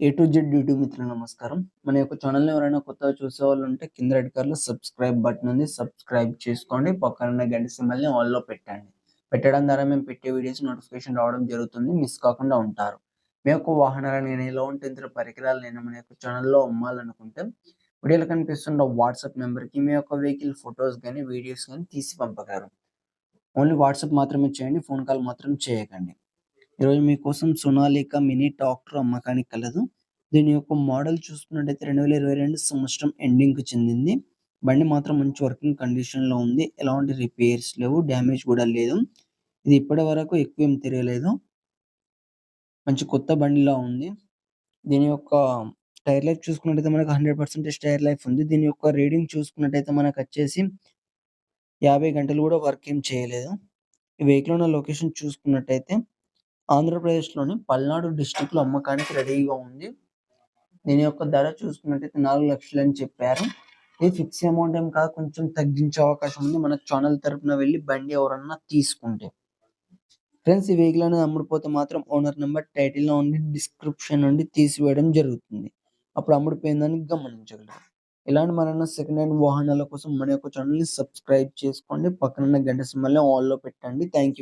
A to Z YouTube మిత్రులు నమస్కారం. మన యొక్క ఛానల్‌ని ఎవరైనా కొత్తగా చూసేవాళ్ళు ఉంటే కింద రెడ్ కలర్‌లో సబ్స్క్రైబ్ బటన్ ఉంది. సబ్స్క్రైబ్ చేసుకోండి. పక్కనున్న గంట సింబల్‌ని ఆల్‌లో పెట్టండి. పెట్టడం ద్వారా మేము పెట్టే వీడియోస్ నోటిఫికేషన్ రావడం జరుగుతుంది. మిస్ కాకుండా ఉంటారు. మీ యొక్క వాహనాలను గాని, ఎలాంటి ఇతర పరికరాలనైనా మన యొక్క ఛానల్‌లో అమ్మాలనుకుంటే వీడియోలో కనిపిస్తున్న వాట్సాప్ నంబర్‌కి మీ యొక్క వెహికల్ ఫోటోస్ గాని, వీడియోస్ గాని తీసి పంపగలరు. ఓన్లీ వాట్సాప్ మాత్రమే చేయండి. ఫోన్ కాల్ మాత్రం చేయకండి. ఈరోజు మీకోసం సోనాలికా మినీ ట్రాక్టర్ అమ్మకానికి కలదు. దీని యొక్క మోడల్ చూసుకున్నట్టయితే 2022 సంవత్సరం ఎండింగ్‌కి చెందింది. బండి మాత్రం మంచి వర్కింగ్ కండిషన్‌లో ఉంది. ఎలాంటి రిపేర్స్ లేవు. డ్యామేజ్ కూడా లేదు. ఇది ఇప్పటి వరకు ఎక్కువేం తిరగలేదు. మంచి కొత్త బండిలా ఉంది. దీని యొక్క టైర్ లైఫ్ చూసుకున్నట్టయితే మనకు 100% టైర్ లైఫ్ ఉంది. దీని యొక్క రీడింగ్ చూసుకున్నట్టయితే మనకచ్చేసి 50 గంటలు కూడా వర్క్ ఏం చేయలేదు. ఈ వెహికల్ ఉన్న లొకేషన్ చూసుకున్నట్టయితే ఆంధ్రప్రదేశ్‌లోని పల్నాడు డిస్ట్రిక్ట్‌లో అమ్మకానికి రెడీగా ఉంది. దీని యొక్క ధర చూసుకున్నట్టయితే 4,00,000 అని చెప్పారు. ఇది ఫిక్స్ అమౌంట్ ఏం కాదు. కొంచెం తగ్గించే అవకాశం ఉంది. మన ఛానల్ తరపున వెళ్లి బండి ఎవరన్నా తీసుకుంటే. ఫ్రెండ్స్ ఈ వెహికల్ అనేది అమ్ముడుపోతే మాత్రం ఓనర్ నంబర్ టైటిల్‌లో ఉండి డిస్క్రిప్షన్ నుండి తీసివేయడం జరుగుతుంది. అప్పుడు అమ్ముడుపోయిందని గమనించగలరు. ఇలాంటి మరెన్నో సెకండ్ హ్యాండ్ వాహనాల కోసం మన యొక్క ఛానల్‌ని సబ్స్క్రైబ్ చేసుకోండి. పక్కనున్న గంట సింబల్‌ని ఆల్‌లో పెట్టండి. Thank you.